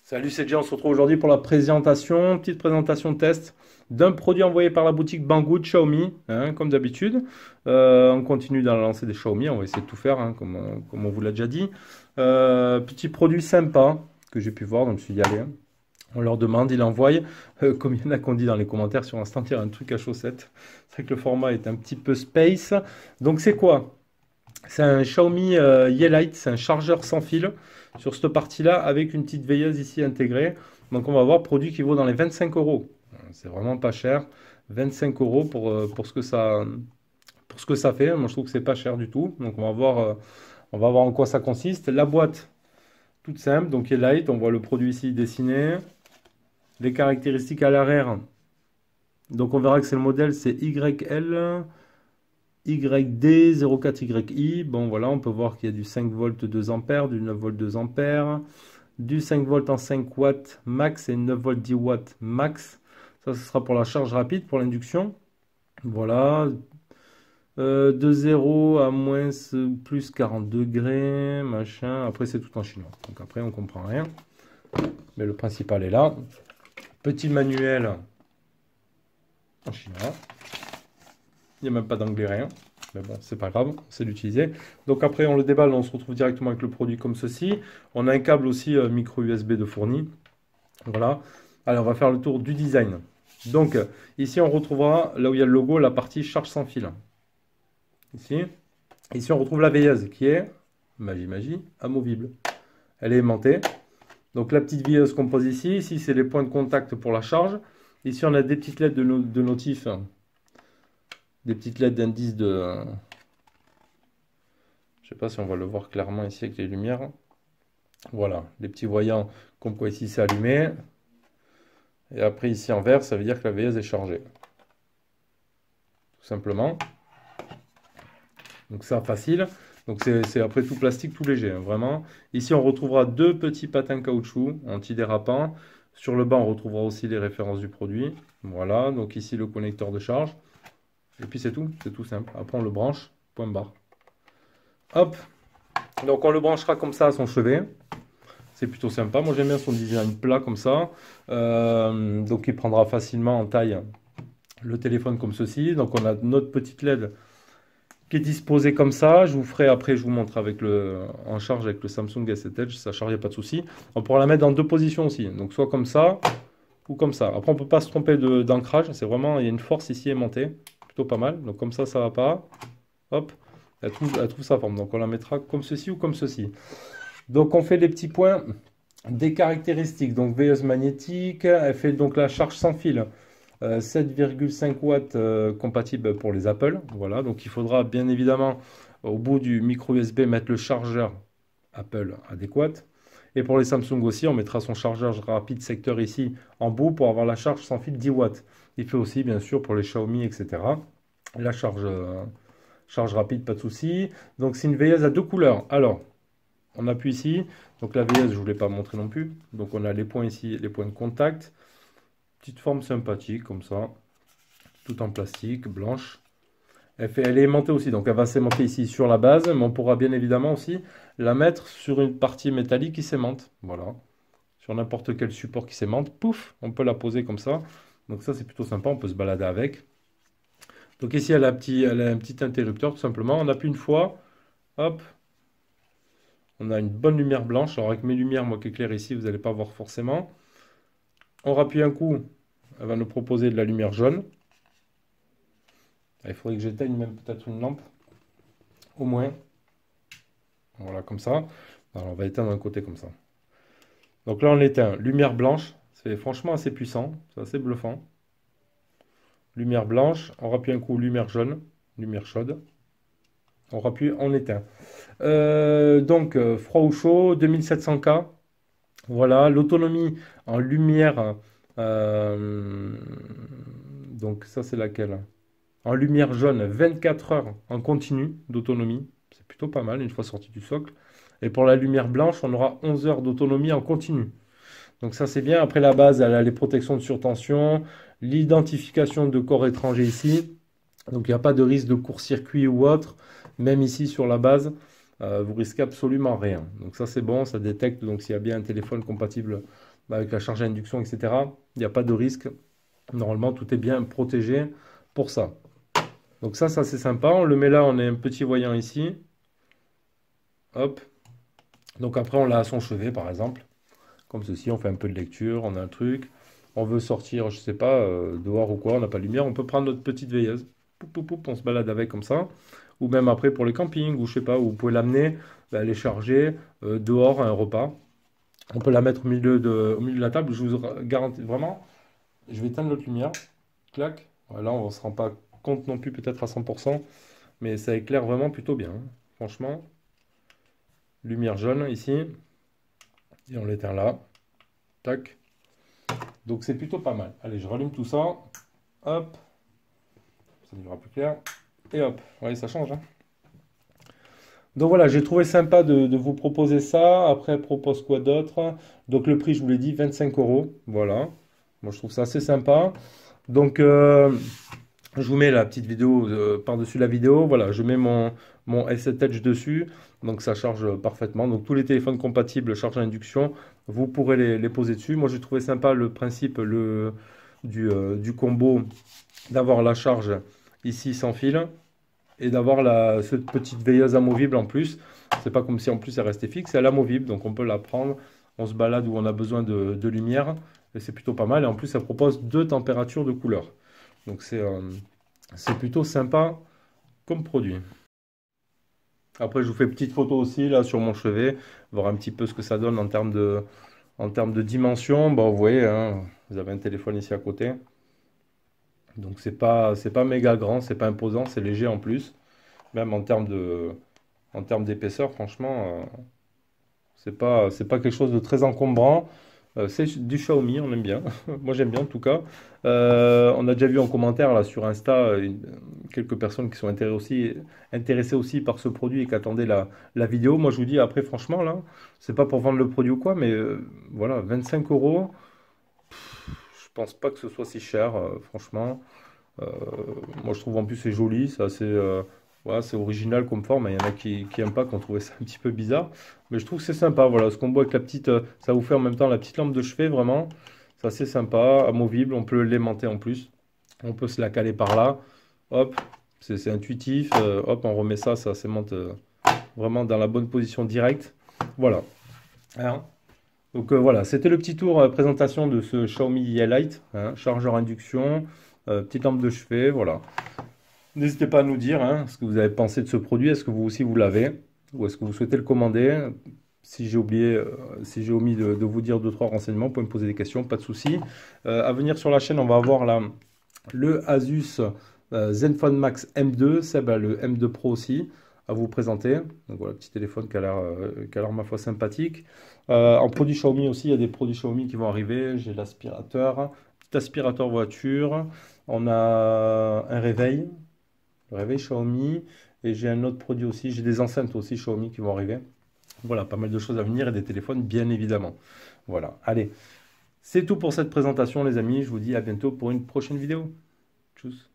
Salut, c'est Jay, on se retrouve aujourd'hui pour la présentation, petite présentation test d'un produit envoyé par la boutique Banggood Xiaomi, hein, comme d'habitude. On continue dans la lancée des Xiaomi, on va essayer de tout faire, hein, comme on vous l'a déjà dit. Petit produit sympa que j'ai pu voir, donc je me suis dit allez, hein. On leur demande, ils envoient, comme il y en a qu'on dit dans les commentaires sur Instant, il y a un truc à chaussettes. C'est vrai que le format est un petit peu space. Donc c'est quoi? C'est un Xiaomi Yeelight, c'est un chargeur sans fil sur cette partie-là avec une petite veilleuse ici intégrée. Donc on va voir produit qui vaut dans les 25 euros. C'est vraiment pas cher. 25 euros pour ce que ça fait. Moi je trouve que c'est pas cher du tout. Donc on va voir en quoi ça consiste. La boîte, toute simple, donc Yeelight. On voit le produit ici dessiné. Les caractéristiques à l'arrière. Donc on verra que c'est le modèle, c'est YL. YD04YI, bon voilà, on peut voir qu'il y a du 5 volts 2 ampères, du 9 volts 2 ampères, du 5 volts en 5 watts max et 9 volts 10 watts max. Ça, ce sera pour la charge rapide, pour l'induction. Voilà, de 0 à moins plus 40 degrés, machin. Après, c'est tout en chinois. Donc après, on comprend rien. Mais le principal est là. Petit manuel en chinois. Il n'y a même pas d'anglais, rien. Mais bon, c'est pas grave, c'est l'utiliser. Donc après, on le déballe, on se retrouve directement avec le produit comme ceci. On a un câble aussi micro USB de fourni. Voilà. Allez, on va faire le tour du design. Donc, ici, on retrouvera, là où il y a le logo, la partie charge sans fil. Ici. Ici, on retrouve la veilleuse qui est, magie, amovible. Elle est aimantée. Donc, la petite veilleuse qu'on pose ici. Ici, c'est les points de contact pour la charge. Ici, on a des petites lettres de notif. Des petites lettres d'indice de... Je sais pas si on va le voir clairement ici avec les lumières. Voilà, les petits voyants comme quoi ici c'est allumé. Et après ici en vert, ça veut dire que la veilleuse est chargée. Tout simplement. Donc ça, facile. Donc c'est après tout plastique, tout léger, hein, vraiment. Ici, on retrouvera deux petits patins caoutchouc antidérapants. Sur le bas, on retrouvera aussi les références du produit. Voilà, donc ici le connecteur de charge. Et puis c'est tout simple. Après on le branche, point barre. Hop, donc on le branchera comme ça à son chevet. C'est plutôt sympa. Moi j'aime bien son design plat comme ça. Donc il prendra facilement en taille le téléphone comme ceci. Donc on a notre petite LED qui est disposée comme ça. Je vous ferai après, je vous montre en charge avec le Samsung S7 Edge. Ça charge, il n'y a pas de souci. On pourra la mettre dans deux positions aussi. Donc soit comme ça ou comme ça. Après on ne peut pas se tromper d'ancrage. C'est vraiment, il y a une force ici aimantée. Pas mal, donc comme ça va pas, hop, elle trouve sa forme, donc on la mettra comme ceci ou comme ceci. Donc on fait les petits points des caractéristiques, donc veilleuse magnétique, elle fait donc la charge sans fil, 7,5 watts compatible pour les Apple, voilà, donc il faudra bien évidemment au bout du micro USB mettre le chargeur Apple adéquat. Et pour les Samsung aussi, on mettra son chargeur rapide secteur ici en bout pour avoir la charge sans fil 10 watts. Il fait aussi bien sûr pour les Xiaomi, etc. La charge rapide, pas de souci. Donc c'est une veilleuse à deux couleurs. Alors, on appuie ici. Donc la veilleuse, je ne vous l'ai pas montré non plus. Donc on a les points ici, les points de contact. Petite forme sympathique comme ça. Tout en plastique, blanche. Elle est aimantée aussi, donc elle va s'aimanter ici sur la base, mais on pourra bien évidemment aussi la mettre sur une partie métallique qui s'aimante. Voilà. Sur n'importe quel support qui s'aimante, pouf, on peut la poser comme ça. Donc ça, c'est plutôt sympa, on peut se balader avec. Donc ici, elle a un petit interrupteur, tout simplement. On appuie une fois, hop. On a une bonne lumière blanche. Alors avec mes lumières, moi qui éclaire ici, vous n'allez pas voir forcément. On rappuie un coup, elle va nous proposer de la lumière jaune. Il faudrait que j'éteigne même peut-être une lampe. Au moins. Voilà, comme ça. Alors, on va éteindre un côté comme ça. Donc là, on éteint. Lumière blanche. C'est franchement assez puissant. C'est assez bluffant. Lumière blanche. On rappuie un coup. Lumière jaune. Lumière chaude. On rappuie, on éteint. Donc, froid ou chaud, 2700K. Voilà. L'autonomie en lumière. Donc, ça, c'est laquelle? En lumière jaune, 24 heures en continu d'autonomie. C'est plutôt pas mal une fois sorti du socle. Et pour la lumière blanche, on aura 11 heures d'autonomie en continu. Donc ça c'est bien. Après la base, elle a les protections de surtension, l'identification de corps étrangers ici. Donc il n'y a pas de risque de court-circuit ou autre. Même ici sur la base, vous risquez absolument rien. Donc ça c'est bon, ça détecte. Donc s'il y a bien un téléphone compatible avec la charge à induction, etc., il n'y a pas de risque. Normalement tout est bien protégé pour ça. Donc ça c'est sympa. On le met là, on a un petit voyant ici. Hop. Donc après on l'a à son chevet par exemple. Comme ceci, on fait un peu de lecture, on a un truc. On veut sortir, je sais pas, dehors ou quoi, on n'a pas de lumière. On peut prendre notre petite veilleuse. Poup, poup, poup, on se balade avec comme ça. Ou même après pour les campings, ou je sais pas, où vous pouvez l'amener, les charger dehors à un repas. On peut la mettre au milieu de la table. Je vous garantis vraiment, je vais éteindre notre lumière. Clac. Voilà, on ne se rend pas compte non plus peut-être à 100%, mais ça éclaire vraiment plutôt bien, hein. Franchement, lumière jaune ici. Et on l'éteint là. Tac. Donc c'est plutôt pas mal. Allez, je rallume tout ça. Hop. Ça devra plus clair. Et hop. Vous voyez, ça change, hein. Donc voilà, j'ai trouvé sympa de vous proposer ça. Après, elle propose quoi d'autre? Donc le prix, je vous l'ai dit, 25 €. Voilà. Moi, je trouve ça assez sympa. Donc, je vous mets la petite vidéo par-dessus la vidéo. Voilà, je mets mon S7 Edge dessus. Donc, ça charge parfaitement. Donc, tous les téléphones compatibles charge à induction, vous pourrez les poser dessus. Moi, j'ai trouvé sympa le principe du combo, d'avoir la charge ici sans fil et d'avoir cette petite veilleuse amovible en plus. C'est pas comme si en plus elle restait fixe, elle est amovible. Donc, on peut la prendre. On se balade où on a besoin de lumière. Et c'est plutôt pas mal. Et en plus, ça propose 2 températures de couleur. Donc c'est plutôt sympa comme produit. Après, je vous fais une petite photo aussi là sur mon chevet, voir un petit peu ce que ça donne en termes de dimension. Bon, vous voyez, hein, vous avez un téléphone ici à côté. Donc c'est pas méga grand, c'est pas imposant, c'est léger en plus. Même en termes d'épaisseur, franchement, c'est pas quelque chose de très encombrant. C'est du Xiaomi, on aime bien. Moi, j'aime bien en tout cas. On a déjà vu en commentaire là sur Insta quelques personnes qui sont intéressées aussi par ce produit et qui attendaient la vidéo. Moi, je vous dis après, franchement, là, c'est pas pour vendre le produit ou quoi, mais voilà, 25 €. Je pense pas que ce soit si cher, franchement. Euh, Moi, je trouve en plus c'est joli, c'est assez, voilà, c'est original comme forme. Il y en a qui aiment pas, qui ont trouvé ça un petit peu bizarre. Mais je trouve que c'est sympa. Voilà, ce combo avec la petite, ça vous fait en même temps la petite lampe de chevet, vraiment. C'est assez sympa, amovible. On peut l'aimanter en plus. On peut se la caler par là. Hop, c'est intuitif. Hop, on remet ça, ça s'aimante vraiment dans la bonne position directe. Voilà. Hein. Donc voilà, c'était le petit tour présentation de ce Xiaomi Mi Lite, hein, chargeur induction, petite lampe de chevet, voilà. N'hésitez pas à nous dire hein, ce que vous avez pensé de ce produit. Est-ce que vous aussi vous l'avez? Ou est-ce que vous souhaitez le commander? Si j'ai oublié, si j'ai omis de vous dire 2-3 renseignements, vous pouvez me poser des questions, pas de souci. À venir sur la chaîne, on va avoir là le Asus Zenfone Max M2, c'est le M2 Pro aussi à vous présenter. Donc voilà, petit téléphone qui a l'air ma foi sympathique. En produit Xiaomi aussi, il y a des produits Xiaomi qui vont arriver. J'ai l'aspirateur, petit aspirateur voiture. On a un réveil. Le réveil Xiaomi et j'ai un autre produit aussi, j'ai des enceintes aussi Xiaomi qui vont arriver. Voilà, pas mal de choses à venir et des téléphones bien évidemment. Voilà, allez, c'est tout pour cette présentation les amis, je vous dis à bientôt pour une prochaine vidéo. Tchuss.